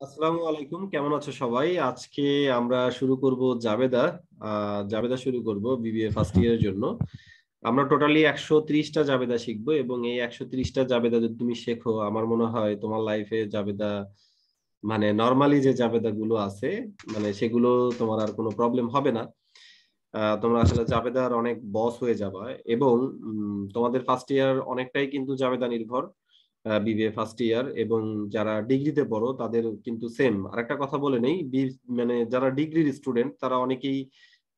আসসালামু আলাইকুম, কেমন আছো সবাই? আজকে আমরা শুরু করব জাবেদা। জাবেদা শুরু করব বিবিএ ফার্স্ট ইয়ারের জন্য। আমরা টোটালি 130টা জাবেদা শিখবো এবং এই 130টা জাবেদা যদি তুমি শেখো, আমার মনে হয় তোমার লাইফে জাবেদা মানে নর্মালি যে জাবেদা গুলো আছে মানে সেগুলো তোমার আর কোনো প্রবলেম হবে না। তোমরা আসলে জাবেদার অনেক বস হয়ে যাবে এবং তোমাদের ফার্স্ট ইয়ার অনেকটাই কিন্তু জাবেদা নির্ভর। বিবিএ ফার্স্ট ইয়ার এবং যারা ডিগ্রিতে পড়ো তাদের কিন্তু সেম। আরেকটা কথা বলে নেই, মানে যারা ডিগ্রির স্টুডেন্ট তারা অনেকেই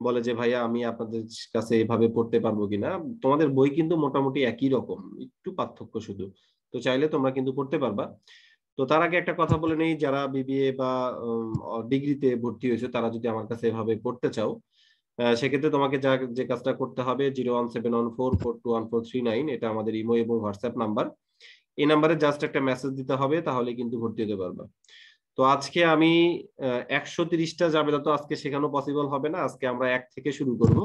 বলে যে ভাইয়া আমি আপনাদের কাছে এভাবে পড়তে পারবো কিনা। তোমাদের বই কিন্তু মোটামুটি একই রকম, একটু পার্থক্য শুধু। তো চাইলে তোমরা কিন্তু পড়তে পারবা। তো তার আগে একটা কথা বলে নেই, যারা বিবিএ বা ডিগ্রিতে ভর্তি হয়েছে তারা যদি আমার কাছে এভাবে পড়তে চাও, সেক্ষেত্রে তোমাকে যে কাজটা করতে হবে, 01714421439, এটা আমাদের ইমো এবং হোয়াটসঅ্যাপ নাম্বার। এই নাম্বারে জাস্ট একটা মেসেজ দিতে হবে, তাহলে কিন্তু ভর্তি হতে পারবা। তো আজকে আমি 130টা জাবেদা তো আজকে শেখানো পসিবল হবে না। আজকে আমরা এক থেকে শুরু করব।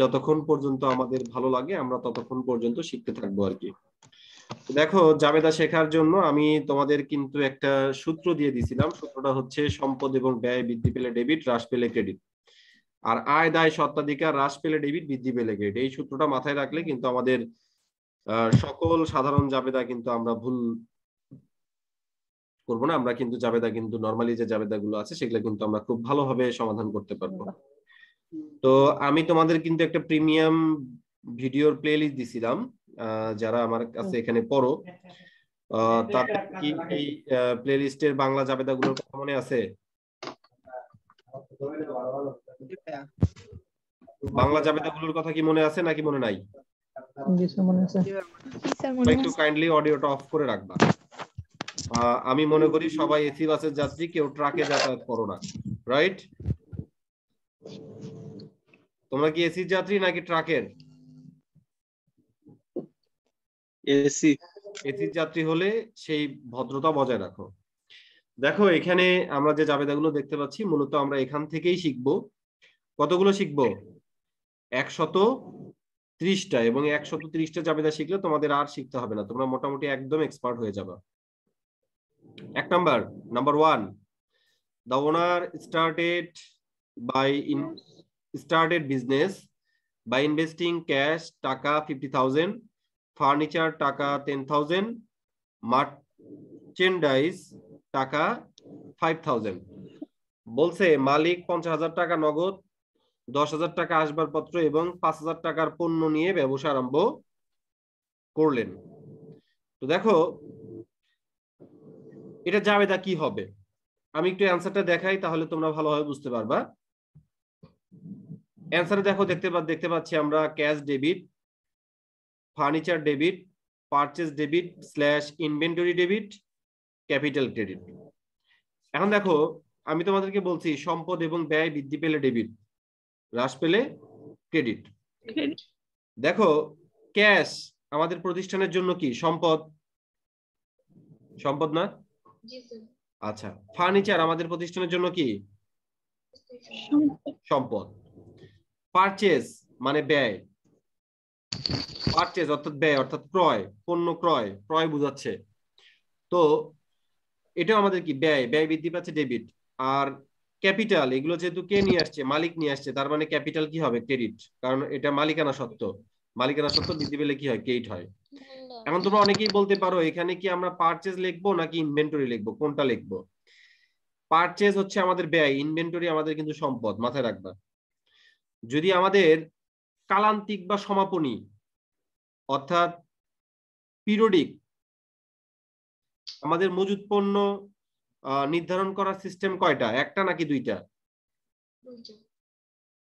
যতক্ষণ পর্যন্ত আমাদের ভালো লাগে আমরা ততক্ষণ পর্যন্ত শিখতে থাকবো আর কি। দেখো, জাবেদা শেখার জন্য আমি তোমাদের কিন্তু একটা সূত্র দিয়ে দিয়েছিলাম। সূত্রটা হচ্ছে সম্পদ এবং ব্যয় বৃদ্ধি পেলে ডেবিট, হ্রাস পেলে ক্রেডিট। আর আয় দায় স্বত্বাধিকার হ্রাস পেলে ডেবিট, বৃদ্ধি পেলে ক্রেডিট। এই সূত্রটা মাথায় রাখলে কিন্তু আমাদের সকল সাধারণ জাবেদা কিন্তু আমরা ভুল করবো না। আমরা কিন্তু জাবেদা কিন্তু নর্মালি যে জাবেদা গুলো আছে সেগুলো কিন্তু আমরা খুব ভালোভাবে সমাধান করতে পারবো। তো আমি তোমাদের কিন্তু একটা প্রিমিয়াম ভিডিওর প্লে লিস্ট দিছিলাম। যারা আমার কাছে এখানে পড়ো, তাদের কি এই প্লে লিস্টের বাংলা জাবেদা গুলোর কথা মনে আছে? বাংলা জাবেদা গুলোর কথা কি মনে আছে নাকি মনে নাই? একটু কাইন্ডলি অডিওটা অফ করে রাখবা। আমি মনে করি সবাই এসি বাসের যাত্রী, কেউ ট্রাকে যাতায়াত করো না, রাইট? তোমরা কি এসির যাত্রী নাকি ট্রাকের? এসি। এসির যাত্রী হলে সেই ভদ্রতা বজায় রাখো। দেখো, এখানে আমরা যে জাবেদাগুলো দেখতে পাচ্ছি মূলত আমরা এখান থেকেই শিখবো। কতগুলো শিখবো? 130টা। এবং 130টা জাবেদা শিখলে তোমাদের আর শিখতে হবে না, তোমরা মোটামুটি একদম এক্সপার্ট হয়ে যাবে। Number one, the owner started business by investing cash টাকা 50,000, ফার্নিচার টাকা 10,000, মার্চেন্ডাইজ টাকা 5,000। বলছে মালিক 50,000 টাকা নগদ, 10,000 টাকা আসবাবপত্র এবং 5,000 টাকার পণ্য নিয়ে ব্যবসা আরম্ভ করলেন। তো দেখো, এটা জাবেদা কি হবে? আমি একটু অ্যান্সারটা দেখাই, তাহলে তোমরা ভালোভাবে বুঝতে পারবা। অ্যান্সারে দেখো, দেখতে পাচ্ছি আমরা cash debit, furniture debit, purchase debit slash inventory debit, capital credit. এখন দেখো, আমি তোমাদেরকে বলছি সম্পদ এবং ব্যয় বৃদ্ধি পেলে ডেবিট, হ্রাস পেলে ক্রেডিট। দেখো, ক্যাশ আমাদের প্রতিষ্ঠানের জন্য কি সম্পদ? সম্পদ না? আচ্ছা, ফার্নিচার আমাদের প্রতিষ্ঠানের জন্য কি সম্পদ? পারচেজ মানে ব্যয়, পারচেজ অর্থাৎ ব্যয় অর্থাৎ ক্রয়, পণ্য ক্রয়, ক্রয় বোঝাচ্ছে। তো এটা আমাদের কি ব্যয়, ব্যয় বৃদ্ধি পাচ্ছে ডেবিট। আর ক্যাপিটাল, এগুলো যেহেতু কে নিয়ে আসছে, মালিক নিয়ে আসছে, তার মানে ক্যাপিটাল কি হবে? ক্রেডিট, কারণ এটা মালিকানা সত্ত্ব। মালিকানা সত্ত্ব বৃদ্ধি পেলে কি হয়? ক্রেডিট হয়। এখন তোমরা অনেকেই বলতে পারো এখানে কি আমরা পারচেজ লিখবো নাকি ইনভেন্টরি লিখবো, কোনটা লিখবো? পারচেজ হচ্ছে আমাদের ব্যয়, ইনভেন্টরি আমাদের কিন্তু সম্পদ, মাথায় রাখবা। যদি আমাদের কালান্তিক বা সমাপনী অর্থাৎ পিরিয়ডিক আমাদের মজুদ পণ্য নির্ধারণ করার সিস্টেম কয়টা? একটা নাকি দুইটা?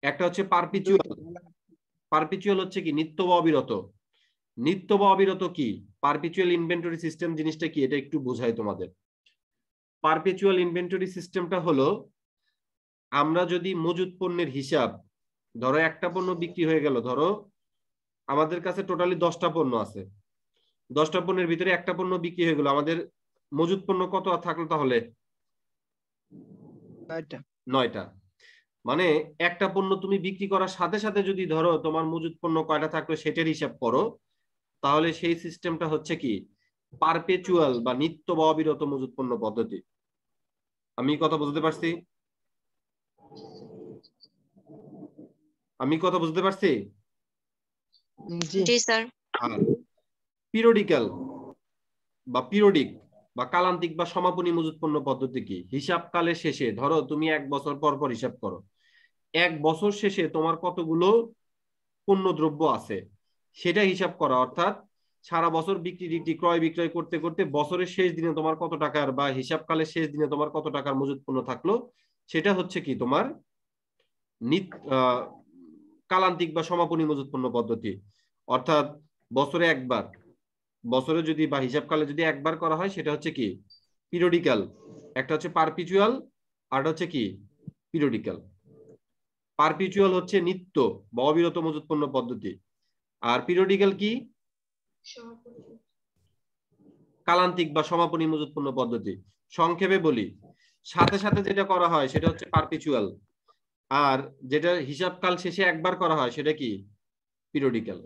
একটা হচ্ছে পারপিচুয়াল। পারপিচুয়াল হচ্ছে কি? নিত্য বা অবিরত। নিত্য বা অবিরত কি? পারপিচুয়াল ইনভেন্টরি সিস্টেম জিনিসটা কি এটা একটু বোঝাই তোমাদের। পারপিচুয়াল ইনভেন্টরি সিস্টেমটা হলো, আমরা যদি মজুদ পণ্যের হিসাব, ধরো একটা পণ্য বিক্রি হয়ে গেল, ধরো আমাদের কাছে টোটালি 10টা পণ্য আছে, 10টা পণ্যের ভিতরে একটা পণ্য বিক্রি হয়ে গেল, আমাদের মজুদ পণ্য কত থাকলো তাহলে? 9টা। মানে একটা পণ্য তুমি বিক্রি করার সাথে সাথে যদি ধরো তোমার মজুদ পণ্য কয়টা থাকলো সেটার হিসাব করো, তাহলে সেই সিস্টেমটা হচ্ছে কি? পারপেচুয়াল বা নিত্য বা অবিরত মজুদ পণ্য পদ্ধতি। আমি কথা বুঝতে পারছি? আমি কথা বুঝতে পারছি? জি স্যার। আর পিরিয়ডিক্যাল বা পিরিয়ডিক বা কালান্তিক বা সমাপনী মজুত পণ্য পদ্ধতি কি? হিসাবকালের শেষে ধরো তুমি 1 বছর পর পর হিসাব করো, 1 বছর শেষে তোমার কতগুলো পণ্য দ্রব্য আছে সেটা হিসাব করা, অর্থাৎ সারা বছর বিক্রি টিক্রি ক্রয় বিক্রয় করতে করতে বছরের শেষ দিনে তোমার কত টাকার বা হিসাবকালের শেষ দিনে তোমার কত টাকার মজুত পণ্য থাকলো, সেটা হচ্ছে কি তোমার কালান্তিক বা সমাপনী মজুত পণ্য পদ্ধতি। অর্থাৎ বছরে একবার, বছরে যদি বা হিসাবকালে যদি একবার করা হয় সেটা হচ্ছে কি পিরিয়ডিক্যাল, একটা হচ্ছে পারপিচুয়াল আর হচ্ছে কি পিরিয়ডিক্যাল। পারপিচুয়াল হচ্ছে নিত্য বা অবিরত মজুত পণ্য পদ্ধতি, আর পিরিয়ডিক্যাল কি কালান্তিক বা সমাপনী মজুত পণ্য পদ্ধতি। সংক্ষেপে বলি, সাথে সাথে যেটা করা হয় সেটা হচ্ছে পারপিচুয়াল, আর যেটা হিসাবকাল শেষে একবার করা হয় সেটা কি পিরিয়ডিক্যাল।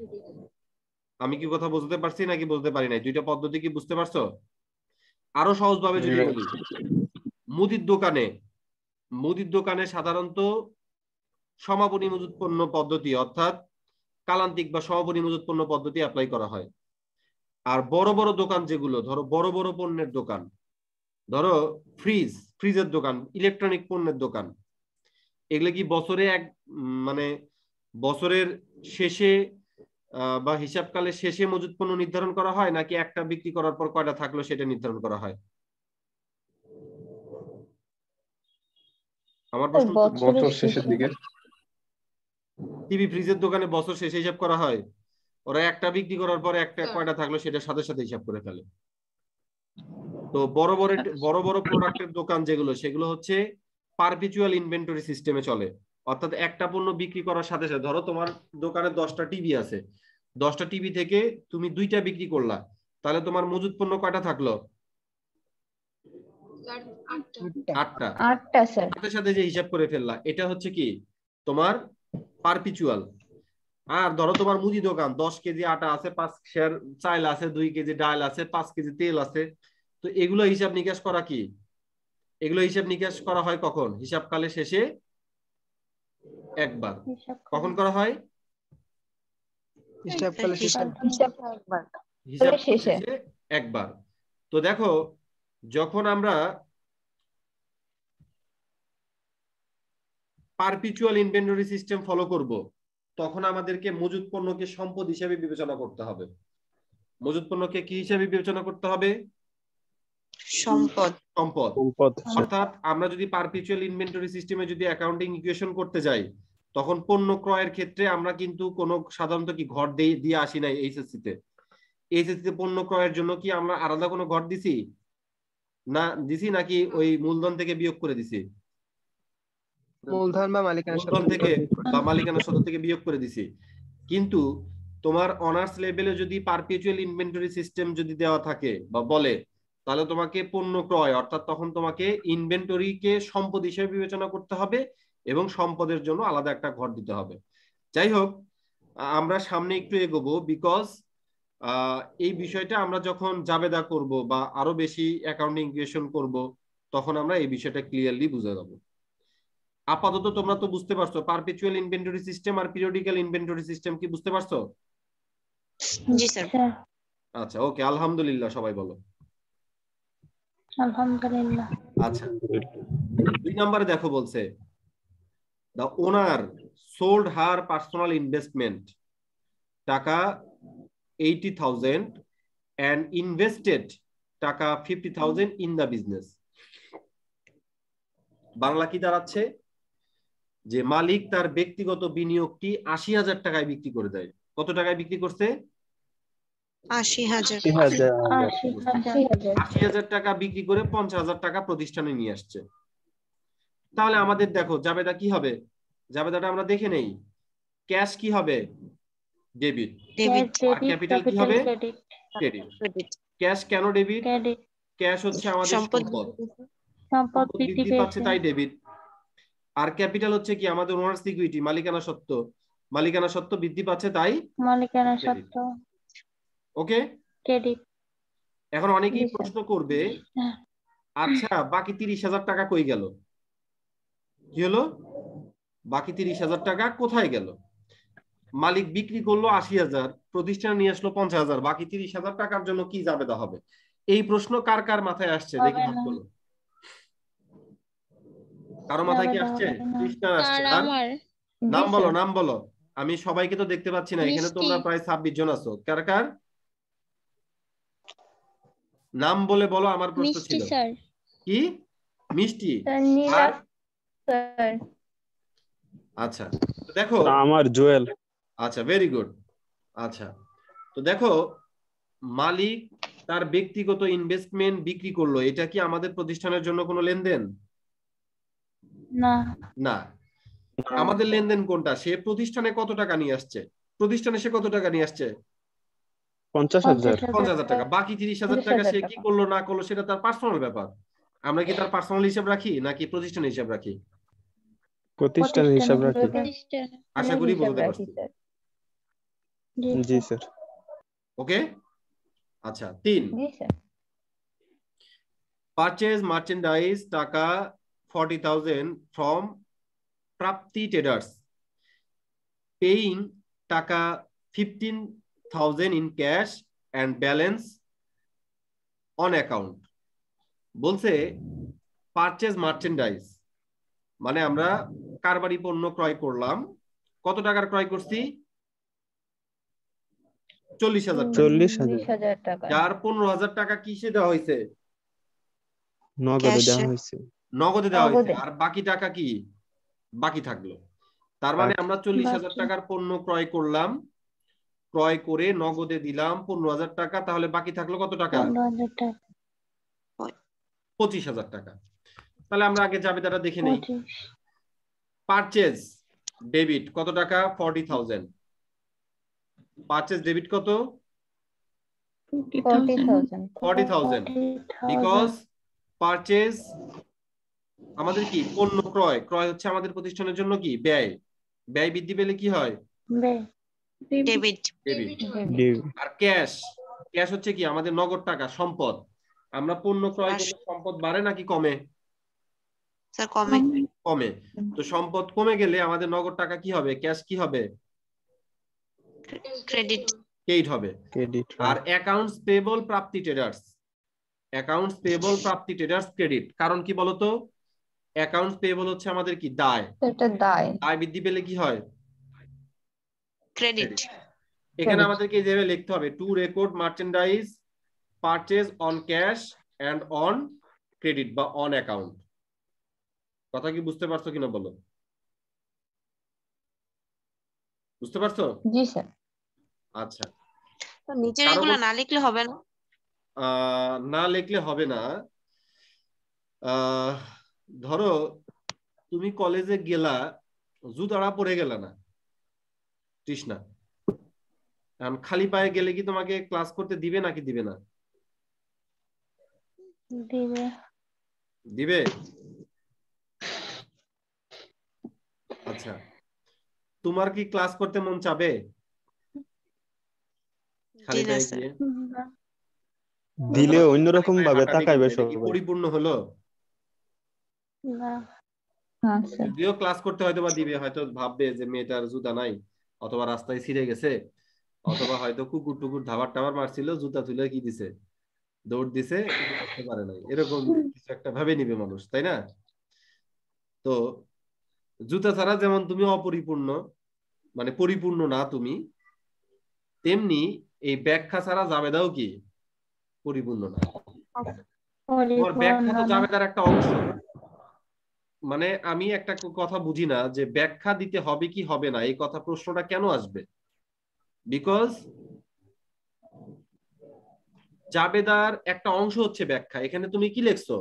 আমি কি কথা বুঝতে পারছি নাকি বুঝতে পারি নাই? দুইটা পদ্ধতি কি বুঝতে পারছো? আরো সহজ ভাবে যদি বলি, মুদির দোকানে, মুদির দোকানে সাধারণত সমাপনী মজুত পণ্য পদ্ধতি অর্থাৎ কালান্তিক বা সমাপনী মজুত পণ্য পদ্ধতি অ্যাপ্লাই করা হয়। আর বড় বড় দোকান যেগুলো, ধরো বড় বড় পণ্যের দোকান, ধরো ফ্রিজের দোকান, ইলেকট্রনিক পণ্যের দোকান, এগুলো কি বছরে মানে বছরের শেষে বা হিসাবকালের শেষে মজুত পণ্য নির্ধারণ করা হয়, নাকি একটা বিক্রি করার পর কয়টা থাকলো সেটা নির্ধারণ করা হয়? আমার প্রশ্ন বছর শেষের দিকে। টিভি ফ্রিজের দোকানে বছর শেষে হিসাব করা হয়, ওরা একটা বিক্রি করার পরে একটা কয়টা থাকলো সেটা সাথে সাথে হিসাব করে ফেলে। তো বড় বড় প্রোডাক্টের দোকান যেগুলো, সেগুলো হচ্ছে পারপিচুয়াল ইনভেন্টরি সিস্টেমে চলে। অর্থাৎ একটা পণ্য বিক্রি করার সাথে সাথে, ধরো তোমার দোকানে 10টা টিভি আছে, 10টা টিভি থেকে তুমি 2টা বিক্রি করলা, তাহলে তোমার মজুত পণ্য কয়টা থাকলো? 8টা। সাথে সাথে যে হিসাব করে ফেললা, এটা হচ্ছে কি তোমার পারপিচুয়াল। আর ধরো তোমার মুদি দোকান, 10 কেজি আটা আছে, 5 সের চাল আছে, 2 কেজি ডাল আছে, 5 কেজি তেল আছে, তো এগুলো হিসাব নিকাশ করা কি? এগুলো হিসাব নিকাশ করা হয় কখন? হিসাবকালে শেষে একবার। কখন করা হয়? হিসাবকালে শেষে একবার। তো দেখো, যখন আমরা পারপিচুয়াল ইনভেন্টরি সিস্টেম ফলো করব, তখন আমাদেরকে মজুত পণ্যকে সম্পদ হিসেবে বিবেচনা করতে হবে। মজুত পণ্যকে কি হিসেবে বিবেচনা করতে হবে? সম্পদ। সম্পদ। অর্থাৎ আমরা যদি পারপিচুয়াল ইনভেন্টরি সিস্টেমে যদি অ্যাকাউন্টিং ইকুয়েশন করতে যাই, তখন পণ্য ক্রয়ের ক্ষেত্রে আমরা কিন্তু কোনো সাধারণত কি ঘর দিয়ে আসি নাই এইচএসসি তে। এইচএসসি তে পণ্য ক্রয়ের জন্য কি আমরা আলাদা কোনো ঘর দিছি না, দিছি নাকি ওই মূলধন থেকে বিয়োগ করে দিছি? মূলধন বা মালিকানা মূলধন থেকে বা মালিকানা সত্ত্ব থেকে বিয়োগ করে দিছি। কিন্তু তোমার অনার্স লেভেলে যদি পারপিচুয়াল ইনভেন্টরি সিস্টেম যদি দেওয়া থাকে বা বলে, তাহলে তোমাকে পণ্য ক্রয় অর্থাৎ তখন তোমাকে ইনভেন্টরিকে সম্পদ হিসেবে বিবেচনা করতে হবে এবং সম্পদের জন্য আলাদা একটা ঘর দিতে হবে। যাই হোক, আমরা সামনে একটু এগোবো, বিকজ এই বিষয়টা আমরা যখন জাবেদা করব বা আরো বেশি অ্যাকাউন্টিং ইকুয়েশন করব, তখন আমরা এই বিষয়টা ক্লিয়ারলি বুঝে যাবো। আপাতত তোমরা তো বুঝতে পারছো পারপিচুয়াল ইনভেন্টরি সিস্টেম আর পিরিয়ডিক্যাল ইনভেন্টরি সিস্টেম কি বুঝতে পারছো? জি স্যার। আচ্ছা, ওকে, আলহামদুলিল্লাহ সবাই বলো। আলহামদুলিল্লাহ। আচ্ছা, 2 নম্বরে দেখো বলছে, the owner sold her personal investment টাকা 80,000 and invested টাকা 50,000 in the business। বাংলা কি দাঁড়াচ্ছে? যে মালিক তার ব্যক্তিগত বিনিয়োগটি 80,000 টাকায় বিক্রি করে দেয়। কত টাকায় বিক্রি করছে? 80,000। 80,000 টাকা বিক্রি করে 50,000 টাকা প্রতিষ্ঠানে নিয়ে আসছে। তাহলে আমাদের দেখো জাবেদা কি হবে? জাবেদাটা আমরা দেখে নেই। ক্যাশ কি হবে? ডেবিট। আর ক্যাপিটাল কি হবে? ক্রেডিট। ক্যাশ কেন ডেবিট? ক্যাশ হচ্ছে আমাদের সম্পদ, সম্পদ বৃদ্ধি পাচ্ছে তাই ডেবিট। আর ক্যাপিটাল হচ্ছে কি আমাদের ওনার্স ইকুইটি, মালিকানা সত্ত্ব, মালিকানা সত্ত্ব বৃদ্ধি পাচ্ছে তাই মালিকানা সত্ত্ব। ওকে, ক্রেডিট। এখন অনেকেই প্রশ্ন করবে, আচ্ছা, বাকি 30,000 টাকা কই গেল? কি হলো? বাকি 30,000 টাকা কোথায় গেল? মালিক বিক্রি করলো 80,000, প্রতিষ্ঠান নিয়ে আসলো 50,000, বাকি 30,000 টাকার জন্য কি জাবেদা হবে? এই প্রশ্ন কার কার মাথায় আসছে দেখি হাত তোলো। কারো মাথায় কি আসছে? কৃষ্ণার আসছে। আর নাম বলো, নাম বলো। আমি সবাইকে তো দেখতে পাচ্ছি না, এখানে তোমরা প্রায় 26 জন আছো। কার কার নাম বলে বলো, আমার প্রশ্ন ছিল কি? মিষ্টি। আর আচ্ছা, তো দেখো, আমার জুয়েল। আচ্ছা, ভেরি গুড। আচ্ছা, তো দেখো, মালিক তার ব্যক্তিগত ইনভেস্টমেন্ট বিক্রি করলো, এটা কি আমাদের প্রতিষ্ঠানের জন্য কোনো লেনদেন? না। না। আমাদের লেনদেন কোনটা? সে প্রতিষ্ঠানে কত টাকা নিয়ে আসছে? প্রতিষ্ঠানে সে কত টাকা নিয়ে আসছে? 50,000। 50,000 টাকা। বাকি 30,000 টাকা সে কি করলো না করলো সেটা তার পার্সোনাল ব্যাপার। আমরা কি তার পার্সোনাল হিসাব রাখি নাকি প্রতিষ্ঠান হিসাব রাখি? প্রতিষ্ঠানের হিসাব রাখি। আশা করি বলতে পারছি। জি স্যার। ওকে, আচ্ছা। 3, পারচেজ মার্চেন্ডাইজ টাকা 40,000 ফ্রম প্রাপ্তি ট্রেডার্স, পেইং টাকা 15,000 in cash and balance on account. বলছে পারচেজ মার্চেন্ডাইজ মানে আমরা কারবারি পণ্য ক্রয় করলাম। কত টাকার ক্রয় করছি? 40,000 টাকা। যার 15,000 টাকা কিসে দেওয়া হয়েছে? নগদে দেওয়া হয়েছে। নগদে দেওয়া হয়েছে। আর বাকি টাকা কি বাকি থাকলো? তার মানে আমরা 40,000 টাকার পণ্য ক্রয় করলাম, ক্রয় করে নগদে দিলাম 15,000 টাকা, তাহলে বাকি থাকলো কত টাকা? 25,000 টাকা। তাহলে আমরা আগে জাবেদাটা দেখে নেই। পারচেজ ডেবিট কত টাকা? 40,000। পারচেজ ডেবিট কত? 40,000। বিকজ পারচেজ আমাদের কি পণ্য ক্রয়, ক্রয় হচ্ছে আমাদের প্রতিষ্ঠানের জন্য কি ব্যয়, ব্যয় বৃদ্ধি পেলে কি হয়? ডেবিট। আর ক্যাশ, ক্যাশ হচ্ছে কি আমাদের নগদ টাকা, সম্পদ। আমরা পণ্য ক্রয় করলে সম্পদ বাড়ে নাকি কমে? স্যার কমে। কমে। তো সম্পদ কমে গেলে আমাদের নগদ টাকা কি হবে? ক্যাশ কি হবে? ক্রেডিট। ক্রেডিট হবে। আর accounts payable Prapti traders, accounts payable Prapti traders credit. কারণ কি বলতো? অ্যাকাউন্টস পেয়েবল হচ্ছে আমাদের কি দায়, দায় বৃদ্ধি পেলে কি হয়? ক্রেডিট। এখানে আমাদেরকে এইভাবে লিখতে হবে, to record merchandise purchase on cash and on credit বা অন অ্যাকাউন্ট। কথা কি বুঝতে পারছো কিনা বলো? বুঝতে পারছো? জি স্যার। আচ্ছা, তো নিচের এগুলো না লিখলে হবে না? না লিখলে হবে না। ধরো তুমি কলেজে গেলা, জুতাটা পরে গেলা না, তৃষ্ণা, এখন খালি পায়ে গেলে কি তোমাকে ক্লাস করতে দিবে নাকি দিবে না? দিবে। দিবে। আচ্ছা, তোমার কি ক্লাস করতে মন চাবে খালি পায়ে গিয়ে? দিলে অন্যরকম ভাবে তাকাইবে সবাই। পরিপূর্ণ হলো না। যদিও ক্লাস করতে হয়তো বা দিবে, হয়তো ভাববে যে মেয়েটার জুতা নাই, অথবা রাস্তায় ছিঁড়ে গেছে, অথবা হয়তো কুকুর টুকুর ধাবার টাবার মারছিল, জুতা তুলে কি দিছে, দৌড় দিছে, করতে পারে নাই, এরকম কিছু একটা ভাবে নিবে মানুষ, তাই না? তো জুতা ছাড়া যেমন তুমি অপরিপূর্ণ, মানে পরিপূর্ণ না তুমি, তেমনি এই ব্যাখ্যা ছাড়া জাবেদাও কি পরিপূর্ণ না। তোমার ব্যাখ্যা তো জাবেদার একটা অংশ। মানে আমি একটা কথা বুঝি না যে ব্যাখ্যা দিতে হবে কি হবে না, এই কথা প্রশ্নটা কেন আসবে? বিকজ জাবেদার একটা অংশ হচ্ছে ব্যাখ্যা। এখানে তুমি কি লিখছো?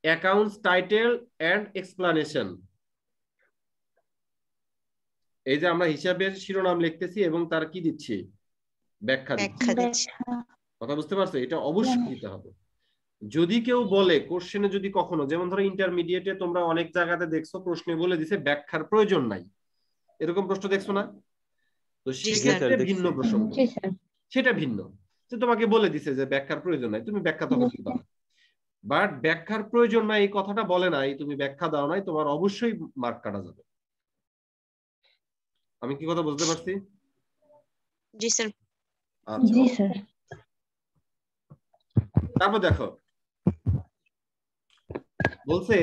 Accounts title and explanation. এই যে আমরা হিসাবের শিরোনাম লিখতেছি এবং তার কি দিচ্ছি? ব্যাখ্যা দিচ্ছি। কথা বুঝতে পারছো? এটা অবশ্যই দিতে হবে। যদি কেউ বলে কোশ্চেনে, যদি কখনো, যেমন ধরো ইন্টারমিডিয়েটে তোমরা অনেক জায়গাতে দেখছো প্রশ্নে বলে দিছে ব্যাখ্যার প্রয়োজন নাই, এরকম প্রশ্ন দেখছো না? তো সেক্ষেত্রে ভিন্ন প্রসঙ্গ, সেটা ভিন্ন, যে তোমাকে বলে দিছে যে ব্যাখ্যার প্রয়োজন নাই, তুমি ব্যাখ্যা তখন দিবা। বাট ব্যাখ্যার প্রয়োজন নাই এই কথাটা বলে নাই, তুমি ব্যাখ্যা দাও নাই, তোমার অবশ্যই মার্ক কাটা যাবে। আমি কি কথা বুঝতে পারছি? জি স্যার। আচ্ছা, জি স্যার। তারপর দেখো বলছে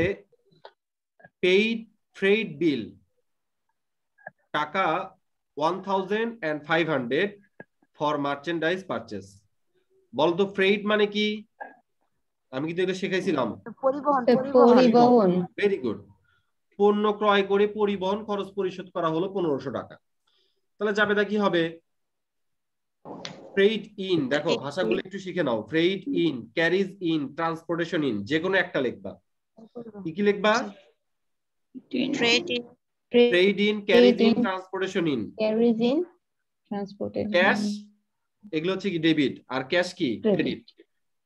পেইড ফ্রেড বিল টাকা 1500 ফর মার্চেন্ডাইজ পারচেজ। বলতো ফ্রেড মানে কি? আমি কিন্তু এটা শিখাইছিলাম। পরিবহন। Very good. পণ্য ক্রয় করে পরিবহন খরচ পরিশোধ করা হলো 1500 টাকা। তাহলে জাবেদা কি হবে? ফ্রেড ইন, দেখো ভাষাগুলো একটু শিখে নাও। Freight in, carriage in, transportation in, যে কোনো একটা লিখবা। কি কি লিখবা? Trade in, trade in, carriage in, transportation in. Cash এগুলো হচ্ছে কি ডেবিট, আর ক্যাশ কি credit.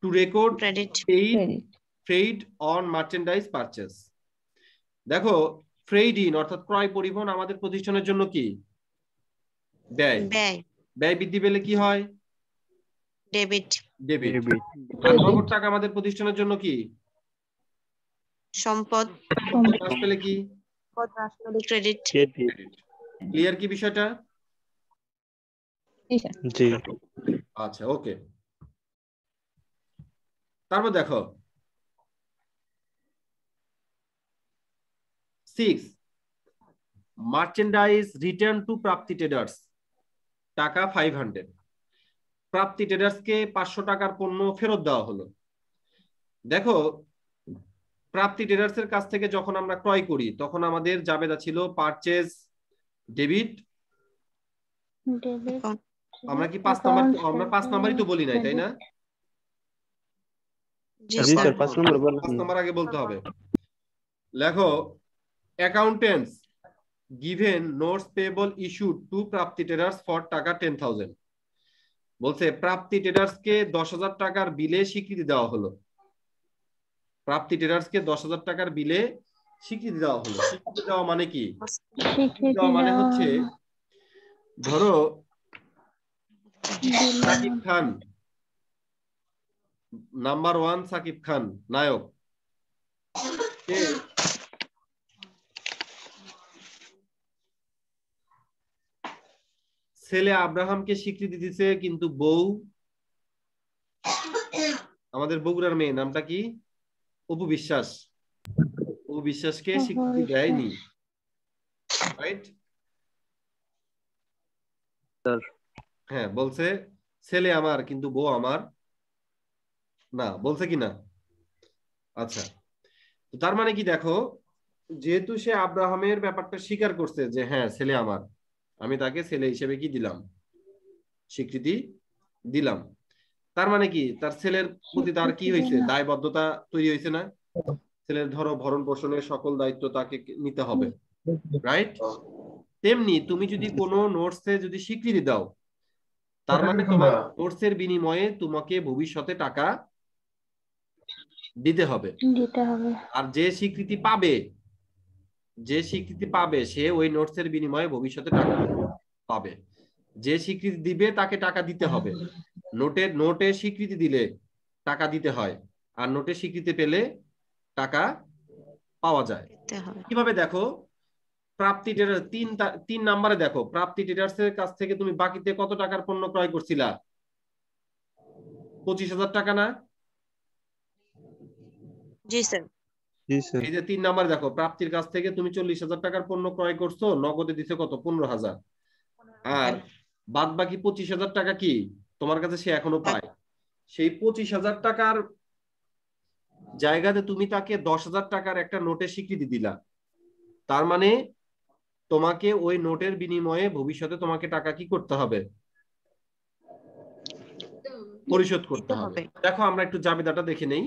To record credit, freight on merchandise purchase. দেখো ফ্রেড ইন অর্থাৎ ক্রয় পরিবহন আমাদের প্রতিষ্ঠানের জন্য কি? ব্যয়। ব্যয়, ব্যয় বৃদ্ধি পেলে কি হয়? Debit, debit. আর নগদ টাকা আমাদের প্রতিষ্ঠানের জন্য কি? সম্পদ, সম্পদ হ্রাস পেলে কি? ক্রেডিট। ক্লিয়ার কি বিষয়টা? জি। আচ্ছা, ওকে। তারপর দেখো 6 merchandise return to Prapti traders টাকা 500। প্রাপ্তি ট্রেডার্সকে 500 টাকার পণ্য ফেরত দেওয়া হলো। দেখো প্রাপ্তি ট্রেডার্সের কাছ থেকে যখন আমরা ক্রয় করি তখন আমাদের জাবেদা ছিল পারচেজ ডেবিট। আমরা কি 5 নাম্বার, আমরা 5 নাম্বারই তো বলি নাই, তাই না? জি জি স্যার। স্যার 5 নম্বর বলেন। 5 নাম্বার আগে বলতে হবে। লেখো accountants given notes payable issued two Prapti traders for টাকা 10,000। বলছে প্রাপ্তি ট্রেডার্সকে 10,000 টাকার বিলে স্বীকৃতি দেওয়া হলো। প্রাপ্তি ট্রেডার্সকে 10,000 টাকার বিলে স্বীকৃতি দেওয়া হলো। স্বীকৃতি দেওয়া মানে কি? স্বীকৃতি দেওয়া মানে হচ্ছে ধরো সাকিব খান, নাম্বার 1 সাকিব খান নায়ক, ছেলে আব্রাহামকে স্বীকৃতি দিছে, কিন্তু বউ, আমাদের বগুড়ার মেয়ে নামটা কি? অপু বিশ্বাস, অপু বিশ্বাসকে স্বীকৃতি দেয়নি। রাইট? হ্যাঁ, বলছে ছেলে আমার কিন্তু বউ আমার না, বলছে কি না? আচ্ছা, তো তার মানে কি দেখো, যেহেতু সে আব্রাহামের ব্যাপারটা স্বীকার করছে যে হ্যাঁ ছেলে আমার, আমি তাকে ছেলে হিসেবে কি দিলাম? স্বীকৃতি দিলাম। তার মানে কি তার ছেলের প্রতি তার কি হয়েছে? দায়বদ্ধতা তৈরি হয়েছে না? ছেলের ধরো ভরণ পোষণের সকল দায়িত্ব তাকে নিতে হবে। রাইট? তেমনি তুমি যদি কোনো নোটসে যদি স্বীকৃতি দাও, তার মানে তোমার নোটসের বিনিময়ে তোমাকে ভবিষ্যতে টাকা দিতে হবে। আর যে স্বীকৃতি পাবে সে ওই নোটসের বিনিময়ে ভবিষ্যতে টাকা পাবে। যে স্বীকৃতি দিবে তাকে টাকা দিতে হবে। নোটে স্বীকৃতি দিলে টাকা দিতে হয়, আর নোটে স্বীকৃতি পেলে টাকা পাওয়া যায়। কিভাবে? দেখো প্রাপ্তি ট্রেডার 3 নম্বরে দেখো, প্রাপ্তি ট্রেডার্সের কাছ থেকে তুমি বাকিতে কত টাকার পণ্য ক্রয় করছিলা? 25,000 টাকা না? জি স্যার। এই যে 3 নম্বরে দেখো, প্রাপ্তির কাছ থেকে তুমি 40,000 টাকার পণ্য ক্রয় করছো, নগদে দিছে কত? 15,000। আর বাদ বাকি 25,000 টাকা কি তোমার কাছে সে এখনো পায়। সেই 25,000 টাকার জায়গাতে তুমি তাকে 10,000 টাকার একটা নোটের স্বীকৃতি দিলা। তার মানে তোমাকে ওই নোটের বিনিময়ে ভবিষ্যতে তোমাকে টাকা কি করতে হবে? পরিশোধ করতে হবে। দেখো আমরা একটু জাবেদাটা দেখে নেই।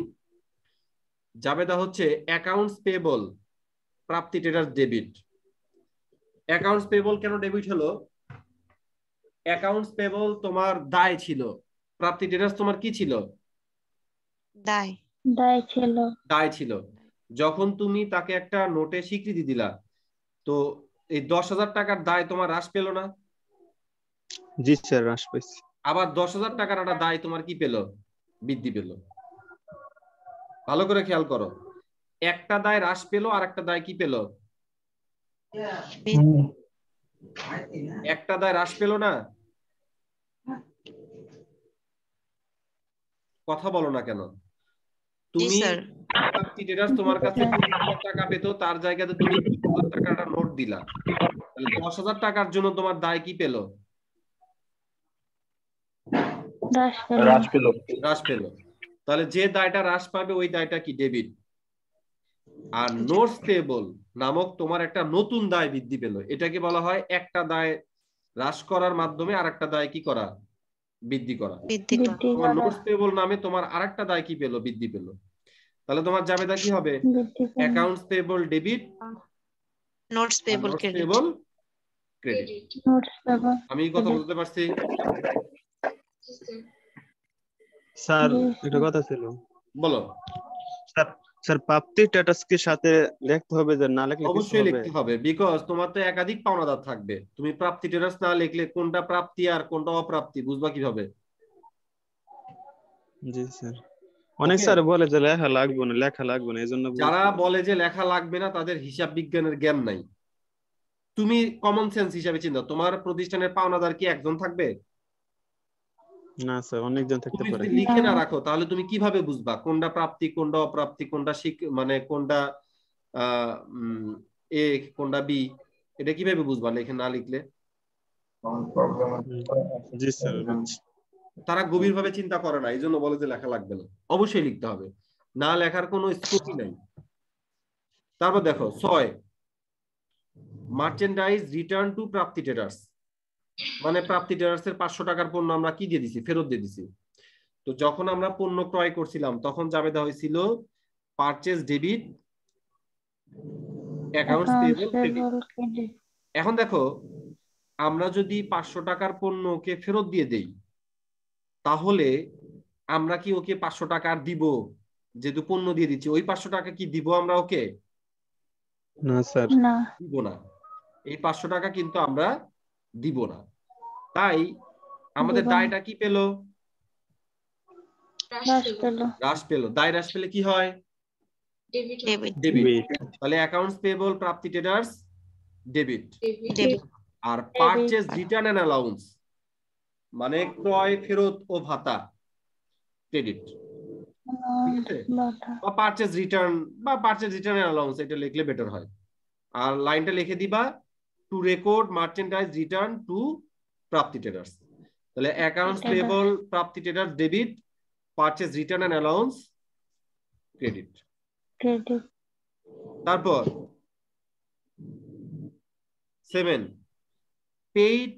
জাবেদা হচ্ছে accounts payable Prapti traders debit. Accounts payable কেন ডেবিট হলো? অ্যাকাউন্টস পেয়েবল তোমার দায় ছিল, প্রাপ্তি ট্রেডার্স তোমার কি ছিল? দায় ছিল। যখন তুমি তাকে একটা নোটে স্বীকৃতি দিলা, তো এই 10,000 টাকার দায় তোমার হ্রাস পেল না? জি স্যার হ্রাস পাইছে। আবার 10,000 টাকার একটা দায় তোমার কি পেল? বৃদ্ধি পেল। ভালো করে খেয়াল করো, একটা দায় হ্রাস পেলো আর একটা দায় কি পেলো? একটা দায় হ্রাস পেলো না? কথা বলো না কেন? জি তুমি স্যার। প্রাপ্তি ট্রেডার্স তোমার কাছে 20,000 টাকা পেত, তার জায়গাতে তুমি 20,000 টাকাটা নোট দিলা, তাহলে 10,000 টাকার জন্য তোমার দায় কি পেলো? হ্রাস পেলো। তাহলে যে দায়টা হ্রাস পাবে ওই দায়টা কি? ডেবিট। আর নোটস পেয়েবল নামক তোমার একটা নতুন দায় বৃদ্ধি পেল, এটাকে বলা হয় একটা দায় হ্রাস করার মাধ্যমে আরেকটা দায় কি করা? বৃদ্ধি করা। তোমার নোটস পেয়েবল নামে তোমার আরেকটা দায় কি পেলো? বৃদ্ধি পেলো। তাহলে তোমার জাবেদা কি হবে? Accounts payable debit, notes payable notes credit. Payable credit. আমি কথা বলতে পারছি? স্যার একটা কথা ছিল। বলো। স্যার স্যার প্রাপ্তি স্ট্যাটাস কি সাথে লিখতে হবে, যে না লিখলে কিছু অবশ্যই হবে? লিখতে হবে, বিকজ তোমার তো একাধিক পাওনাদার থাকবে। তুমি প্রাপ্তি ট্রেডার্স না লিখলে কোনটা প্রাপ্তি আর কোনটা অপ্রাপ্তি বুঝবা কিভাবে? জি স্যার, অনেক Okay? স্যার বলে যে লেখা লাগবে না, লেখা লাগবে না, এই জন্য যারা বলে যে লেখা লাগবে না তাদের হিসাব বিজ্ঞানের জ্ঞান নাই। তুমি কমন সেন্স হিসাবে চিন্তা, তোমার প্রতিষ্ঠানের পাওনাদার কি একজন থাকবে? না স্যার, অনেকজন থাকতে তুমি পারে। যদি লিখে না রাখো তাহলে তুমি কিভাবে বুঝবা কোনটা প্রাপ্তি কোনটা অপ্রাপ্তি, কোনটা মানে কোনটা এ কোনটা বি? এটা কিভাবে বুঝবা লেখে না লিখলে? জি স্যার, বুঝছি। তারা গভীরভাবে চিন্তা করে না, এই জন্য বলে যে লেখা লাগবে না। অবশ্যই লিখতে হবে, না লেখার কোনো স্কোপই নাই। তারপর দেখো 6, merchandise return to Prapti traders. মানে প্রাপ্তি ট্রেডার্স এর 500 টাকার পণ্য আমরা কি দিয়ে দিছি? ফেরত দিয়ে দিছি। তো যখন আমরা পণ্য ক্রয় করছিলাম তখন জাবেদা হয়েছিল purchase debit, accounts payable credit. এখন দেখো, আমরা যদি 500 টাকার পণ্যকে ফেরত দিয়ে দেই তাহলে আমরা কি ওকে 500 টাকা আর দিব? যেহেতু পণ্য দিয়ে দিচ্ছি, ওই 500 টাকা কি দিব আমরা ওকে? না স্যার, দিব না। এই 500 টাকা কিন্তু আমরা দিব না। তাই আমাদের দায়টা কি পেল? হ্রাস পেল। দায় হ্রাস পেলে কি হয়? ডেবিট। তাহলে accounts payable Prapti traders debit. আর পারচেজ রিটার্ন এন্ড অ্যালাউন্স মানে ক্রয় ফেরত ও ভাতা ক্রেডিট। ঠিক আছে? বা পারচেজ রিটার্ন বা পারচেজ রিটার্ন এন্ড অ্যালাউন্স এটা লিখলে বেটার হয়। আর লাইনটা লিখে দিবা to record merchandise return to Prapti traders. তাহলে accounts payable Prapti traders debit, purchase return and allowance credit. তারপর 7, paid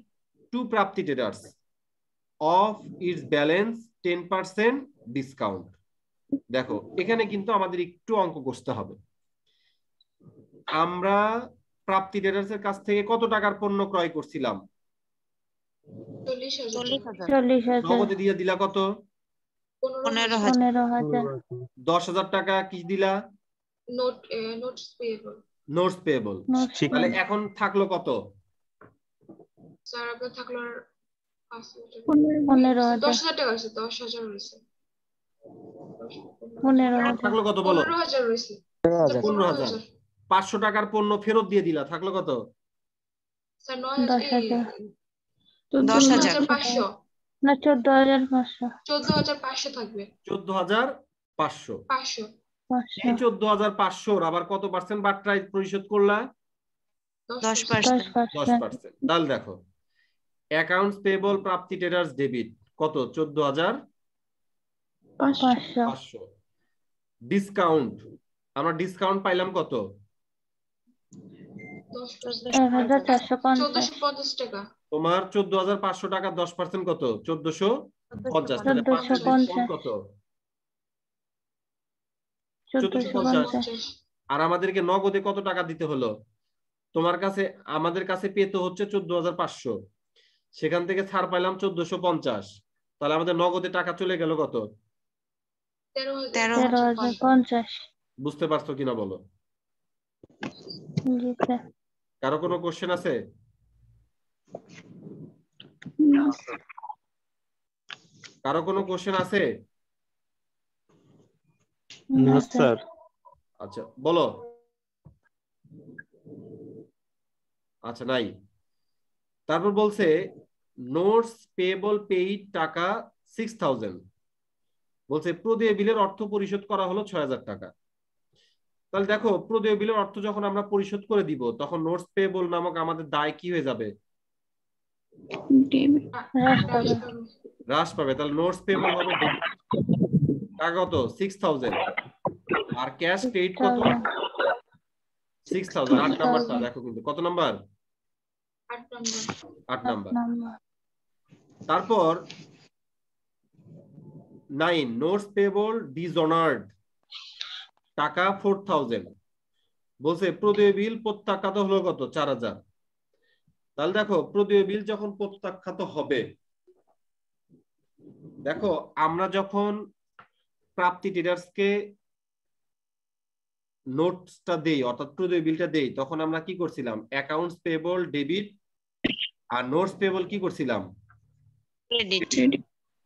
to Prapti traders of its balance 10% discount. দেখো এখানে কিন্তু আমাদের একটু অঙ্ক কষতে হবে। আমরা প্রাপ্তি ট্রেডার্স এর কাছ থেকে কত টাকার পণ্য ক্রয় করছিলাম? 40,000। নগদে দিয়ে দিলা কত? 15,000। 10,000 টাকা কি দিলা? Notes payable. তাহলে এখন থাকলো কত? স্যার আপনার থাকলো 15,000। 10,000 টাকা আছে, 10,000 হয়েছে। 15,000 থাকলো কত বলো? 15,000 হয়েছে। 15,000। 500 টাকার পণ্য ফেরত দিয়ে দিলা, থাকলো কত? স্যার 9,000 10,500 না 14,500 14,500 থাকবে। 14,500। 500 এই 14,500 আবার কত পার্সেন্ট বাট্রায় পরিশোধ করলা? 10%। 10%। তাহলে দেখো accounts payable Prapti traders debit কত? 14,500। ডিসকাউন্ট, আমরা ডিসকাউন্ট পাইলাম কত? 1,450 টাকা। তোমার 14,500 টাকা 10% কত? 1,450। তাহলে 5% কত? 1,450। আর আমাদেরকে নগদে কত টাকা দিতে হলো? তোমার কাছে আমাদের কাছে পেতে হচ্ছে 14,500, সেখান থেকে ছাড় পাইলাম 1,450। তাহলে আমাদের নগদে টাকা চলে গেল কত? 13,050। বুঝতে পারছো কিনা বলো? কারো কোনো কোশ্চেন আছে? কারো কোনো কোশ্চেন আছে? না না স্যার। আচ্ছা বলো। আচ্ছা নাই। তারপর বলছে নোটস পেয়েবল পেইড টাকা 6000, বলছে প্রদেয় বিলের অর্থ পরিশোধ করা হলো 6000 টাকা। তাহলে দেখো প্রদেয় বিলের অর্থ যখন আমরা পরিশোধ করে দিব তখন নোটস পেয়েবল নামক আমাদের দায় কি হয়ে যাবে? হ্রাস পাবে। হ্রাস পাবে। তাহলে নোটস পেয়েবল হবে টাকা কত? 6000। আর ক্যাশ পেইড কত? 6000। 8 নাম্বারটা দেখো, কিন্তু কত নাম্বার? 8 নম্বর। 8 নাম্বার। নাম্বার তারপর 9 নোটস পেয়েবল ডিসঅনার্ড টাকা 4000, বলছে প্রদেয় বিল প্রত্যাখ্যাত হলো কত? 4000। তাহলে দেখো প্রদেয় বিল যখন প্রত্যাখ্যাত হবে, দেখো আমরা যখন প্রাপ্তি ট্রেডার্সকে নোটসটা দেই অর্থাৎ প্রদেয় বিলটা দেই তখন আমরা কি করছিলাম? অ্যাকাউন্টস পেয়েবল ডেবিট আর নোটস পেয়েবল কি করছিলাম?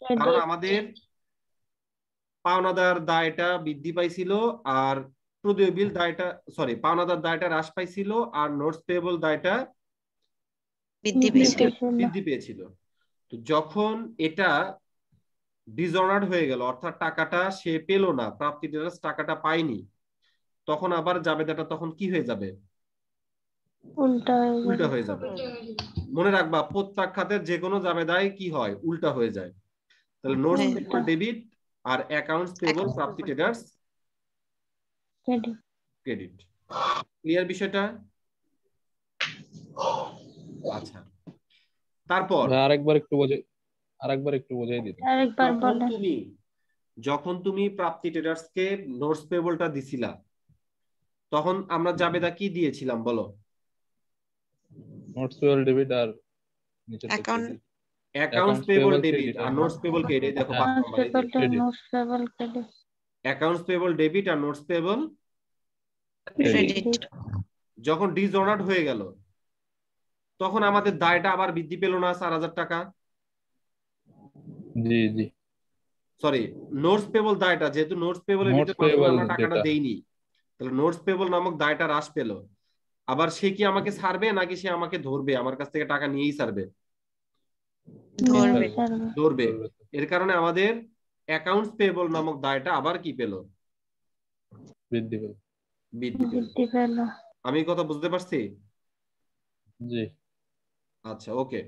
কারণ আমাদের পাওনাদার দায়টা বৃদ্ধি পাইছিল আর প্রদেয় বিল দায়টা পাওনাদার দায়টা হ্রাস পাইছিল আর নোটস পেয়েবল দায়টা বৃদ্ধি পেয়েছিল। তো যখন এটা ডিসঅনার্ড হয়ে গেল অর্থাৎ টাকাটা সে পেল না, প্রাপ্তি ট্রেডার্স টাকাটা পায়নি, তখন আবার জাবেদাটা তখন কি হয়ে যাবে? উল্টা হয়ে যাবে। মনে রাখবা প্রত্যাখ্যাতের যে কোনো জাবেদায় কি হয়? উল্টা হয়ে যায়। তাহলে নোটস পেয়েবল ডেবিট আর accounts payable Prapti traders credit. Clear বিষয়টা? আচ্ছা তারপর আরেকবার একটু বোঝাই দিতে। আরেকবার বলেন। যখন তুমি প্রাপ্তি ট্রেডার্সকে নোটস পেয়েবলটা দিছিলা তখন আমরা জাবেদা কি দিয়েছিলাম বলো? নোটস পেয়েবল ডেবিট আর অ্যাকাউন্টস পেয়েবল ডেবিট আর নোটস পেয়েবল ক্রেডিট। দেখো 5 নাম্বার অ্যাকাউন্টস পেয়েবল ডেবিট আর নোটস পেয়েবল ক্রেডিট। যখন ডিসঅনার্ড হয়ে গেল তখন আমাদের দায়টা আবার বৃদ্ধি পেল না 4000 টাকা? জি জি সরি, নোটস পেয়েবল দায়টা, যেহেতু নোটস পেয়েবলের ভিতরে আমরা টাকাটা দেইনি, তাহলে নোটস পেয়েবল নামক দায়টা হ্রাস পেল। আবার সে কি আমাকে ছাড়বে নাকি সে আমাকে ধরবে? আমার কাছ থেকে টাকা নিয়েই ছাড়বে? ধরবে। এর কারণে আমাদের অ্যাকাউন্টস পেয়েবল নামক দায়টা আবার কি পেল? বৃদ্ধি পেল। আমি কথা বুঝতে পারছি? জি আচ্ছা ওকে।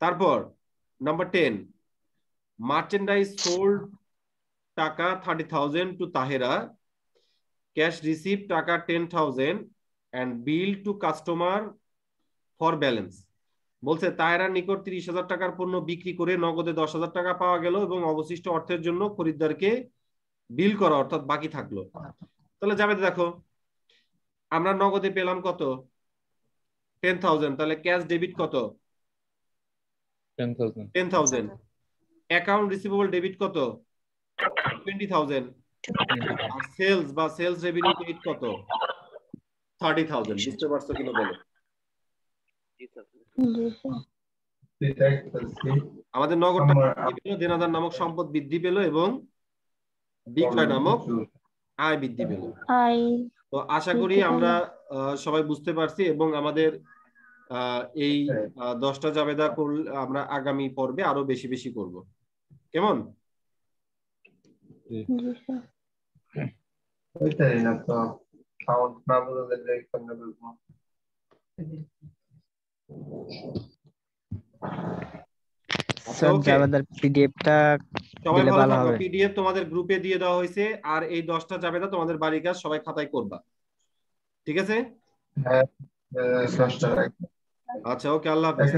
তারপর নাম্বার 10 মার্চেন্ডাইজ সোল্ড টাকা 30,000 টু তাহেরা, ক্যাশ রিসিভ টাকা 10,000 and bill to customer for balance। বলছে তাহেরার নিকট 30,000 টাকার পণ্য বিক্রি করে নগদে 10,000 টাকা পাওয়া গেল এবং অবশিষ্ট অর্থের জন্য খরিদ্দারকে বিল করা অর্থাৎ বাকি থাকলো। তাহলে যাবে দেখো আমরা নগদে পেলাম কত? 10,000। তাহলে ক্যাশ ডেবিট কত? 10,000। অ্যাকাউন্ট রিসিভেবল ডেবিট কত? 20,000। আর সেলস বা সেলস রেভিনিউ পেইড কত? 30,000। বুঝতে পারছো কিনা বলো? আমাদের নগদ টাকা বৃদ্ধি পেল, দেনাদার নামক সম্পদ বৃদ্ধি পেল এবং বিক্রয় নামক আয় বৃদ্ধি পেল। তো আশা করি আমরা সবাই বুঝতে পারছি এবং আমাদের এই 10টা জাবেদা আমরা আগামী পর্বে আরো বেশি বেশি করব। কেমন? জাবেদার পিডিএফটা সবাই দিলে ভালো ভালো থাকো। হবে। পিডিএফ তোমাদের গ্রুপে দিয়ে দেওয়া হয়েছে আর এই 10টা জাবেদা তোমাদের বাড়ির কাজ সবাই খাতায় করবা, ঠিক আছে? আচ্ছা ওকে, আল্লাহ হাফেজ।